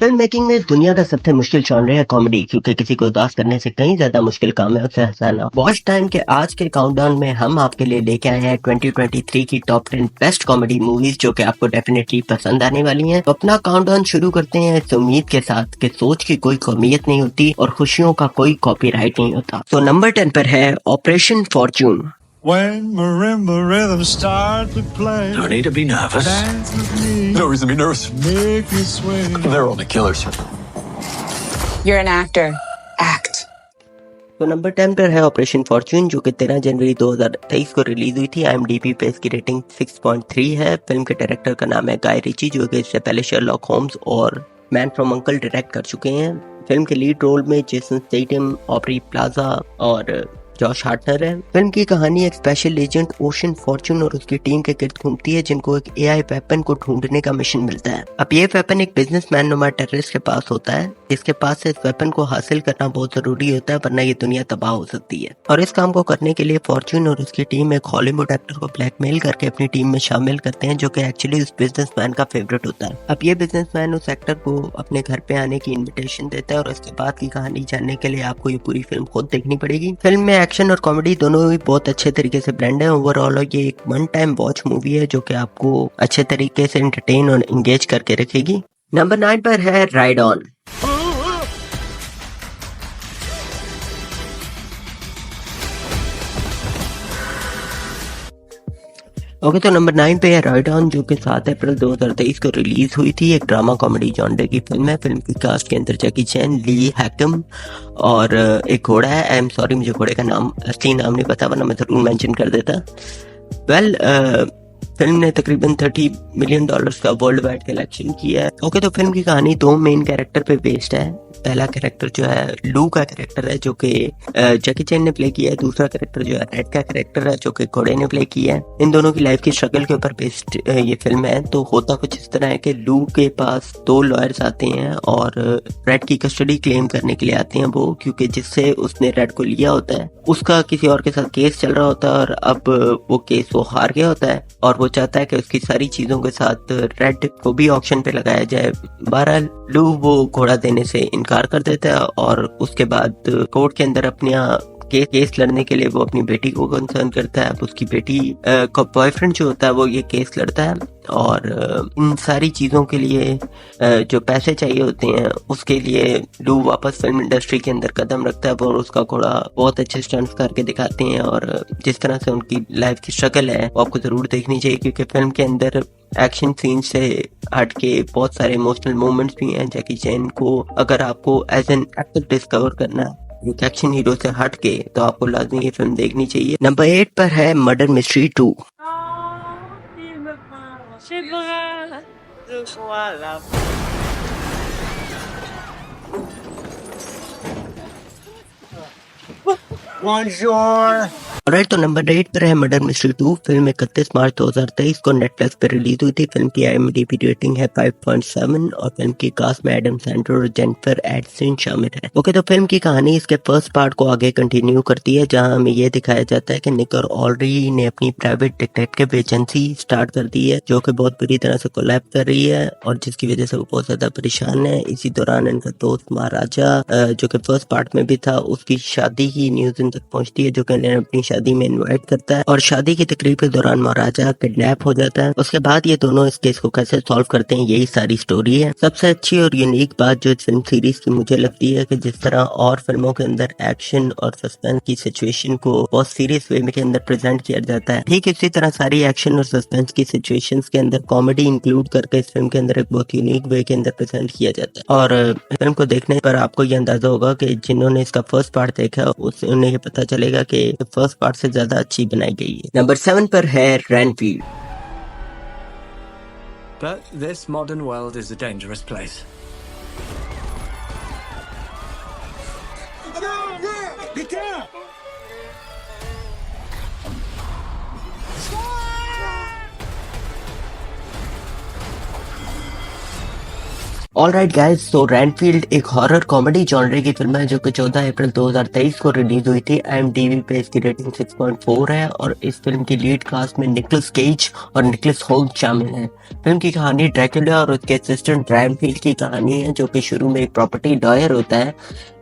Film making में दुनिया का सबसे मुश्किल जॉनर है कॉमेडी, क्योंकि किसी को उदास करने से कहीं ज्यादा मुश्किल काम है उसे हंसाना। वॉच टाइम के आज के काउंटडाउन में हम आपके लिए लेके आए हैं 2023 की टॉप 10 बेस्ट कॉमेडी मूवीज जो कि आपको डेफिनेटली पसंद आने वाली हैं। तो अपना काउंटडाउन शुरू करते हैं इस उम्मीद के साथ कि सोच की कोई कमियत नहीं होती और खुशियों का कोई कॉपीराइट नहीं होता। तो नंबर 10 पर है operation Fortune. When marimba rhythms start to play, No need to be nervous. dance with me, No reason to be nervous. make me sway. They're only killers. You're an actor. Act. तो number 10 पर है operation Fortune जो कि 13 जनवरी 2023 को release हुई थी। IMDb पे इसकी रेटिंग 6.3 है। फिल्म के डायरेक्टर का नाम है गाय रिची जो कि इससे पहले शर्लॉक होम्स और मैन फ्रॉम अंकल डायरेक्ट कर चुके हैं। फिल्म के लीड रोल में जेसन स्टेथम, ऑब्री प्लाजा और जॉश हार्टनर है। फिल्म की कहानी एक स्पेशल एजेंट ओशन फॉर्च्यून और उसकी टीम के गिर्द घूमती है जिनको एक AI वेपन को ढूंढने का मिशन मिलता है। अब ये वेपन एक बिजनेसमैन नुमा टेररिस्ट के पास होता है जिसके पास से इस वेपन को हासिल करना बहुत जरूरी होता है वरना ये दुनिया तबाह हो सकती है। और इस काम को करने के लिए फॉर्च्यून और उसकी टीम एक हॉलीवुड एक्टर को ब्लैकमेल करके अपनी टीम में शामिल करते हैं जो कि एक्चुअली उस बिजनेसमैन का फेवरेट होता है। अब ये बिजनेसमैन उस एक्टर को अपने घर पे आने की इन्विटेशन देता है और उसके बाद की कहानी जानने के लिए आपको ये पूरी फिल्म खुद देखनी पड़ेगी। फिल्म में एक्शन और कॉमेडी दोनों ही बहुत अच्छे तरीके से ब्लेंड है। ओवरऑल ये एक वन टाइम वॉच मूवी है जो कि आपको अच्छे तरीके से एंटरटेन और एंगेज करके रखेगी। नंबर 9 पर है राइड ऑन। ओके तो नंबर 9 पे है राइड ऑन जो कि 7 अप्रैल 2023 को रिलीज हुई थी। एक ड्रामा कॉमेडी जॉनर की फिल्म है। फिल्म की कास्ट के अंदर जैकी चैन, ली हैकम और एक घोड़ा है। आई एम सॉरी मुझे घोड़े का नाम असली नाम नहीं पता वरना मैं जरूर मेंशन कर देता। फिल्म ने तकरीबन $30 मिलियन का वर्ल्ड वाइड कलेक्शन किया है। ओके तो फिल्म की कहानी दो मेन कैरेक्टर पे बेस्ड है। पहला कैरेक्टर जो है लू का कैरेक्टर है जो कि जैकी चैन ने प्ले किया है। दूसरा कैरेक्टर जो है रेड का कैरेक्टर है जो कि घोड़े ने प्ले किया है। इन दोनों की लाइफ की स्ट्रगल के ऊपर बेस्ड ये फिल्म है। तो होता कुछ इस तरह है कि लू के पास दो लॉयर्स आते हैं और रेड की कस्टडी क्लेम करने के लिए आते हैं वो, क्योंकि जिससे उसने रेड को लिया होता है उसका किसी और के साथ केस चल रहा होता है और अब वो केस वो हार गया होता है और वो चाहता है कि उसकी सारी चीजों के साथ रेड को भी ऑक्शन पे लगाया जाए। 12 लू वो घोड़ा देने से इनकार कर देता है और उसके बाद कोर्ट के अंदर अपने केस लड़ने के लिए वो अपनी बेटी को कंसर्न करता है। अब उसकी बेटी का बॉयफ्रेंड जो होता है वो ये केस लड़ता है और इन सारी चीजों के लिए जो पैसे चाहिए होते हैं उसके लिए लू वापस फिल्म इंडस्ट्री के अंदर कदम रखता है और उसका घोड़ा बहुत अच्छे स्टंट्स करके दिखाते हैं। और जिस तरह से उनकी लाइफ की स्ट्रगल है वो आपको जरूर देखनी चाहिए क्योंकि फिल्म के अंदर एक्शन सीन से हटके बहुत सारे इमोशनल मोमेंट्स भी हैं। जैकी चैन को अगर आपको एज एन एक्टर डिस्कवर करना है एक एक्शन हीरो से हट के तो आपको लाजमी ये फिल्म देखनी चाहिए। नंबर 8 पर है मर्डर मिस्ट्री 2। Bonjour. राइट तो नंबर 8 पर है मर्डर मिस्ट्री 2। फिल्म 31 मार्च 2023 को नेटफ्लिक्स पर रिलीज हुई थी। फिल्म की IMDb रेटिंग है 5.7 और फिल्म की कास्ट में एडम सैंडलर और जेनिफर एनिस्टन शामिल है। ओके तो फिल्म की कहानी इसके फर्स्ट पार्ट को आगे कंटिन्यू करती है जहां हमें ये दिखाया जाता है कि निक और ऑलरी ने अपनी प्राइवेट डिटेक्टिव एजेंसी स्टार्ट कर दी है जो कि बहुत बुरी तरह से कोलैप्स कर रही है और जिसकी वजह से वो बहुत ज्यादा परेशान है। इसी दौरान इनका दोस्त महाराजा जो कि फर्स्ट पार्ट में भी था उसकी शादी की न्यूज इन तक पहुंचती है जो कि अपनी शादी में इनवाइट करता है और शादी की तकरीब के दौरान महाराजा किडनैप हो जाता है। उसके बाद ये दोनों इस केस को कैसे सॉल्व करते हैं यही सारी स्टोरी है। सबसे अच्छी और यूनिक बात जो इस फिल्म सीरीज की मुझे लगती है कि जिस तरह और फिल्मों के अंदर एक्शन और सस्पेंस की सिचुएशन को बहुत सीरियस वे के अंदर प्रेजेंट किया जाता है, ठीक इसी तरह सारी एक्शन और सस्पेंस की सिचुएशंस के अंदर कॉमेडी इंक्लूड करके इस फिल्म के अंदर एक बहुत यूनिक वे के अंदर प्रेजेंट किया जाता है। और फिल्म को देखने पर आपको ये अंदाजा होगा कि जिन्होंने इसका फर्स्ट पार्ट देखा उससे उन्हें ये पता चलेगा कि फर्स्ट पार्ट से ज्यादा अच्छी बनाई गई है। नंबर 7 पर है रैनफील्ड। But this modern world is a dangerous place. Get down. Alright guys, तो रैनफील्ड एक हॉरर कॉमेडी जॉनर की फिल्म है जो कि 14 अप्रैल 2023 को रिलीज हुई थी। IMDb पे इसकी रेटिंग 6.4 है और इस फिल्म की लीड कास्ट में निकोलस केज और निकोलस होल्ट शामिल हैं। फिल्म की कहानी ड्रैकुला और उसके असिस्टेंट रैनफील्ड की कहानी है, जो कि शुरू में एक प्रॉपर्टी लॉयर होता है,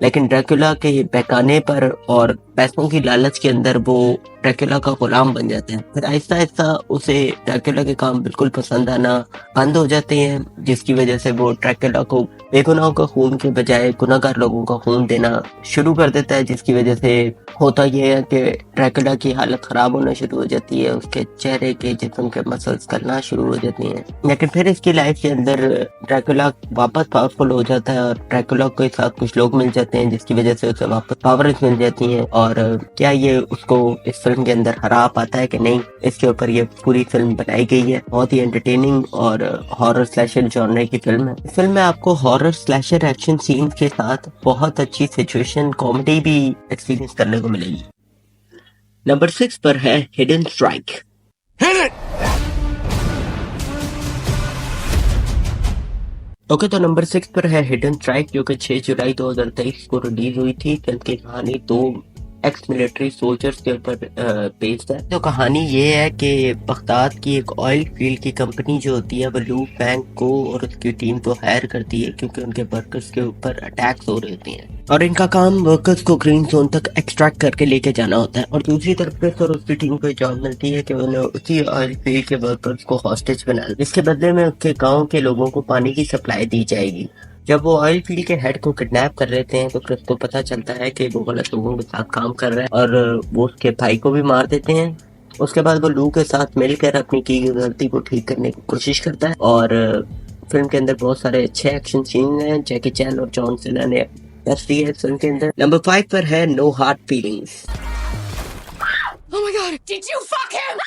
लेकिन ड्रैकुला के बहकाने पर और पैसों की लालच के अंदर वो ड्रैकुला का गुलाम बन जाते हैं। फिर आहिस्ता आहिस्ता उसे ड्रैकुला के काम बिल्कुल पसंद आना बंद हो जाते हैं, जिसकी वजह से वो ड्रैकुला को बेगुनाहों का खून के बजाय गुनहगार लोगों का खून देना शुरू कर देता है, जिसकी वजह से होता यह है कि ड्रैकुला की हालत खराब होना शुरू हो जाती है, उसके चेहरे के जिस्म के मसल्स गलना शुरू हो जाती हैं। लेकिन फिर इसकी लाइफ के अंदर ड्रैकुला वापस पावरफुल हो जाता है और ड्रैकुला के साथ कुछ लोग मिल जाते हैं, जिसकी वजह से उसे वापस पावर्स मिल जाती हैं। और क्या ये उसको इस फिल्म के अंदर हरा पाता है कि नहीं, इसके ऊपर ये पूरी फिल्म बनाई गई है। बहुत ही एंटरटेनिंग और हॉरर स्लैशर जॉनर की फिल्म है। इस फिल्म में आपको हॉरर स्लैशर एक्शन सीन के साथ बहुत अच्छी सिचुएशन कॉमेडी भी एक्सपीरियंस करने को मिलेगी। नंबर 6 पर है हिडन स्ट्राइक। ओके, तो नंबर 6 पर है हिडन स्ट्राइक, जो कि 6 जुलाई 2023 को रिलीज हुई थी। फिल्म की कहानी 2 एक्स मिलिट्री सोल्जर्स के ऊपर बेस्ड है। तो कहानी ये है कि बगदाद की एक ऑयल फील्ड की कंपनी जो होती है वो लू फैंग को और उसकी टीम को हायर करती है, क्योंकि उनके वर्कर्स के ऊपर अटैक्स हो रहे होते हैं और इनका काम वर्कर्स को ग्रीन जोन तक एक्सट्रैक्ट करके लेके जाना होता है। और दूसरी तरफ क्रिस और उसकी टीम को जॉब मिलती है कि उन्हें उसी ऑयल फील्ड के वर्कर्स को हॉस्टेज बनाना, इसके बदले में उसके गाँव के लोगों को पानी की सप्लाई दी जाएगी। जब वो ऑयल फील्ड के हेड को किडनैप कर लेते हैं तो क्रिस को पता चलता है कि वो गलत लोगों के साथ काम कर रहा है और वो उसके भाई को भी मार देते हैं। उसके बाद वो लू के साथ मिलकर अपनी की गलती को ठीक करने की कोशिश करता है और फिल्म के अंदर बहुत सारे अच्छे एक्शन सीन हैं। जैकी चैन और जॉन सीना ने बेस्ट दी है फिल्म के अंदर। नंबर 5 पर है no hard feelings. Oh my god, did you fuck him?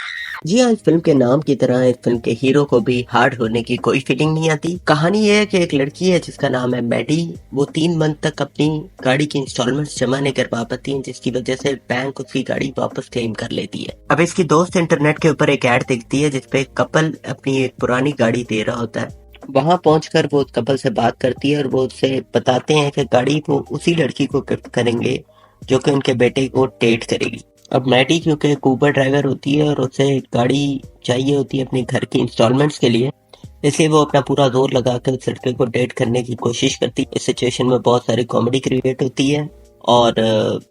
जी हाँ, इस फिल्म के नाम की तरह इस फिल्म के हीरो को भी हार्ड होने की कोई फीलिंग नहीं आती। कहानी ये है कि एक लड़की है जिसका नाम है मैडी। वो 3 मंथ तक अपनी गाड़ी की इंस्टॉलमेंट्स जमा नहीं कर पा पाती है, जिसकी वजह से बैंक उसकी गाड़ी वापस क्लेम कर लेती है। अब इसकी दोस्त इंटरनेट के ऊपर एक ऐड देखती है जिसपे एक कपल अपनी एक पुरानी गाड़ी दे रहा होता है। वहां पहुंचकर वो उस कपल से बात करती है और वो उससे बताते हैं कि गाड़ी वो उसी लड़की को गिफ्ट करेंगे जो कि उनके बेटे को डेट करेगी। अब मैडी क्योंकि एक ऊबर ड्राइवर होती है और उसे गाड़ी चाहिए होती है अपने घर की इंस्टॉलमेंट्स के लिए, इसलिए वो अपना पूरा जोर लगाकर उस लड़के को डेट करने की कोशिश करती है। इस सिचुएशन में बहुत सारी कॉमेडी क्रिएट होती है और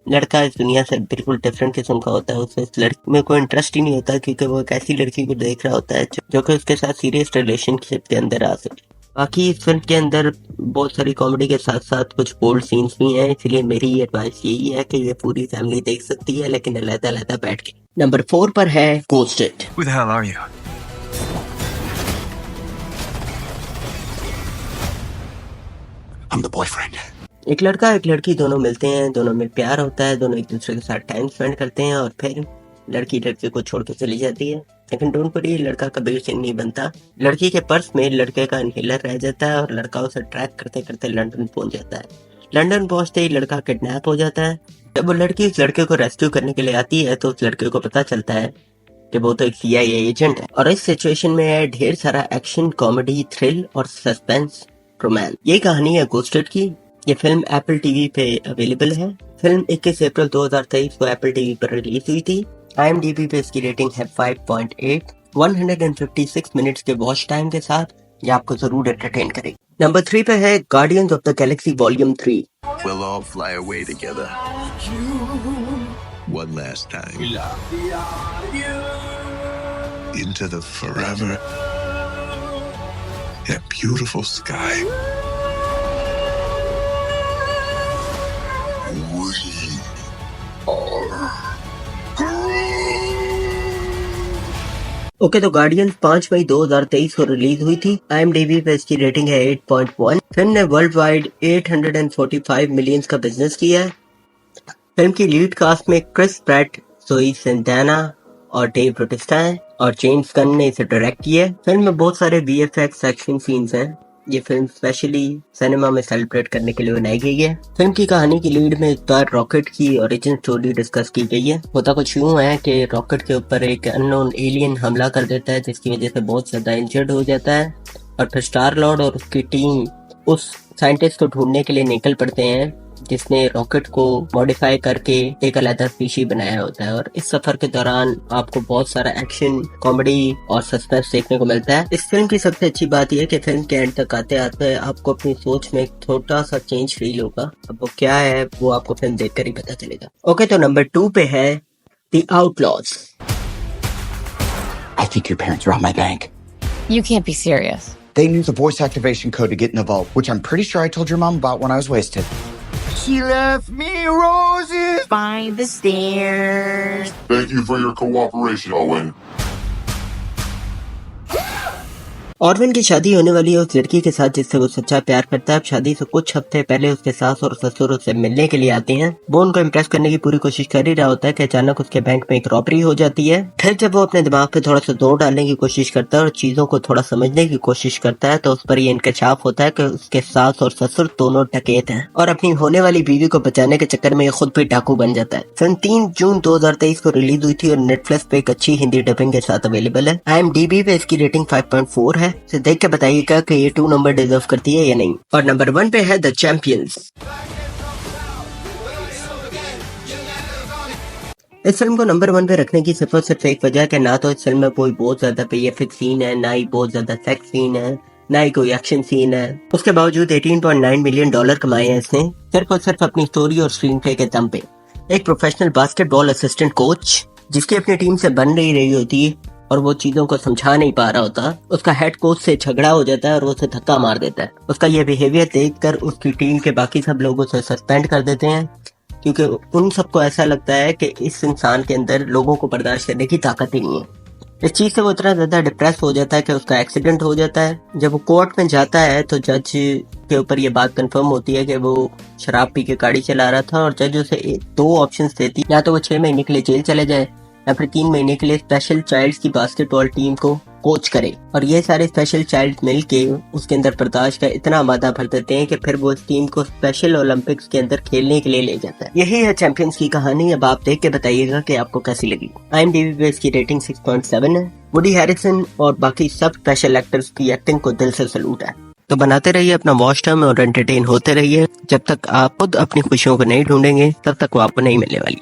लड़का इस दुनिया से बिल्कुल डिफरेंट किस्म का होता है। उसे इस लड़की में कोई इंटरेस्ट ही नहीं होता, क्योंकि वो एक ऐसी लड़की को देख रहा होता है जो कि उसके साथ सीरियस रिलेशनशिप के अंदर आ सके। बाकी इस फिल्म के अंदर बहुत सारी कॉमेडी के साथ साथ कुछ बोल्ड सीन्स भी हैं, इसलिए मेरी एडवाइस यही है कि ये पूरी फैमिली देख सकती है, लेकिन अलग-अलग बैठ के। नंबर 4 पर है ghosted. Who the hell are you? I'm the boyfriend. एक लड़का एक लड़की दोनों मिलते हैं, दोनों में प्यार होता है, दोनों एक दूसरे के साथ टाइम स्पेंड करते हैं और फिर लड़की लड़के को छोड़ के चली जाती है। लेकिन डोंट वरी, लड़का कभी उसे नहीं बनता। लड़की के पर्स में लड़के का इनहेलर रह जाता है और लड़का उसे ट्रैक करते करते लंदन पहुंच जाता है। लंदन पहुंचते ही लड़का किडनैप हो जाता है। जब वो लड़की उस लड़के को रेस्क्यू करने के लिए आती है तो उस लड़के को पता चलता है कि वो तो एक CIA एजेंट है। और इस सिचुएशन में है ढेर सारा एक्शन, कॉमेडी, थ्रिल और सस्पेंस, रोमांस। ये कहानी है गोस्टेड की। ये फिल्म एप्पल टीवी पे अवेलेबल है। फिल्म 21 अप्रैल 2023 को एप्पल टीवी पर रिलीज हुई थी। IMDb पे इसकी रेटिंग है 5.8। 156 मिनट्स के वॉच टाइम के साथ ये आपको जरूर एंटरटेन करेगी। नंबर 3 पे है guardians of the Galaxy volume 3। We'll all fly away together. One last time. Into the forever. That beautiful sky. Okay, तो गार्डियंस 5 मई 2023 को रिलीज हुई थी। IMDb पे इसकी रेटिंग है 8.1। फिल्म ने वर्ल्ड वाइड 845 मिलियन का बिजनेस किया है। फिल्म की लीड कास्ट में क्रिस प्रैट, जोई सल्दाना और डेव बाटिस्टा हैं और जेम्स गन ने इसे डायरेक्ट किया है। फिल्म में बहुत सारे VFX एक्शन सीन्स हैं। ये फिल्म स्पेशली सिनेमा में सेलिब्रेट करने के लिए बनाई गई है। फिल्म की कहानी की लीड में इस बार रॉकेट की ओरिजिन स्टोरी डिस्कस की गई है। होता कुछ यूं है कि रॉकेट के ऊपर एक अननोन एलियन हमला कर देता है, जिसकी वजह से बहुत ज्यादा इंजर्ड हो जाता है और फिर स्टार लॉर्ड और उसकी टीम उस साइंटिस्ट को ढूंढने के लिए निकल पड़ते हैं जिसने रॉकेट को मॉडिफाई करके एक अलग स्पीशीज बनाया होता है। और इस सफर के दौरान आपको बहुत सारा एक्शन, कॉमेडी और सस्पेंस देखने को मिलता है। इस फिल्म की सबसे अच्छी बात यह है कि फिल्म के एंड तक आते आते आपको अपनी सोच में एक छोटा सा चेंज फील होगा। अब वो क्या है वो आपको फिल्म देखकर ही पता चलेगा। ओके, तो नंबर 2 पे है the outlaws. I think your parents robbed my bank. You can't be serious. They knew the voice activation code to get in the vault, which I'm pretty sure I told your mom about when I was wasted. She left me roses by the stairs. Thank you for your cooperation, Owen. ऑरविन की शादी होने वाली है उस लड़की के साथ जिससे वो सच्चा प्यार करता है। अब शादी से कुछ हफ्ते पहले उसके सास और ससुर उससे मिलने के लिए आते हैं। वो उनको इम्प्रेस करने की पूरी कोशिश कर ही रहा होता है कि अचानक उसके बैंक में एक रॉबरी हो जाती है। फिर जब वो अपने दिमाग पे थोड़ा सा जोर डालने की कोशिश करता है और चीजों को थोड़ा समझने की कोशिश करता है तो उस पर ये इंकशाफ होता है कि उसके सास और ससुर दोनों डकैत हैं और अपनी होने वाली बीवी को बचाने के चक्कर में ये खुद भी डाकू बन जाता है। फिल्म 3 जून 2023 को रिलीज हुई थी और नेटफ्लिक्स पे एक अच्छी हिंदी डबिंग के साथ अवेलेबल है। IMDb पे इसकी रेटिंग 5.4 है। तो देख के बताइएगा कि ये 2 नंबर डिजर्व करती है या नहीं। और नंबर 1 पे है द चैंपियंस। इस फिल्म को नंबर 1 पे रखने की सिर्फ एक वजह है कि ना तो इस फिल्म में कोई बहुत ज्यादा PFX सीन है, ना ही बहुत ज्यादा सेक्स सीन है, ना ही कोई एक्शन सीन है। उसके बावजूद $18.9 मिलियन कमाए हैं इसने सिर्फ और सिर्फ अपनी स्टोरी और स्क्रीन प्ले के दम पे। एक प्रोफेशनल बास्केटबॉल असिस्टेंट कोच जिसकी अपनी टीम से बन नहीं रही होती है और वो चीजों को समझा नहीं पा रहा होता, उसका हेड कोच से झगड़ा हो जाता है और वो उसे धक्का मार देता है। उसका ये बिहेवियर देखकर उसकी टीम के बाकी सब लोग उसे सस्पेंड कर देते हैं क्योंकि उन सबको ऐसा लगता है कि इस इंसान के अंदर लोगों को बर्दाश्त करने की ताकत ही नहीं है। इस चीज से वो इतना ज्यादा डिप्रेस हो जाता है कि उसका एक्सीडेंट हो जाता है। जब वो कोर्ट में जाता है तो जज के ऊपर ये बात कंफर्म होती है कि वो शराब पी के गाड़ी चला रहा था और जज उसे 2 ऑप्शंस देती, या तो वो 6 महीने के लिए जेल चले जाए या फिर 3 महीने के लिए स्पेशल चाइल्ड्स की बास्केटबॉल टीम को कोच करे। और ये सारे स्पेशल चाइल्ड मिलके उसके अंदर बर्दाश्त का इतना मादा भर देते हैं कि फिर वो इस टीम को स्पेशल ओलंपिक्स के अंदर खेलने के लिए ले जाता है। यही है चैंपियंस की कहानी। अब आप देख के बताइएगा कि आपको कैसी लगी। IMDb पे इसकी रेटिंग 6.7 है। वुडी हैरिसन और बाकी सब स्पेशल एक्टर्स की एक्टिंग को दिल से सलूट है। तो बनाते रहिए अपना वॉच टाइम और एंटरटेन होते रहिए। जब तक आप खुद अपनी खुशियों को नहीं ढूंढेंगे तब तक वो आपको नहीं मिलने वाली।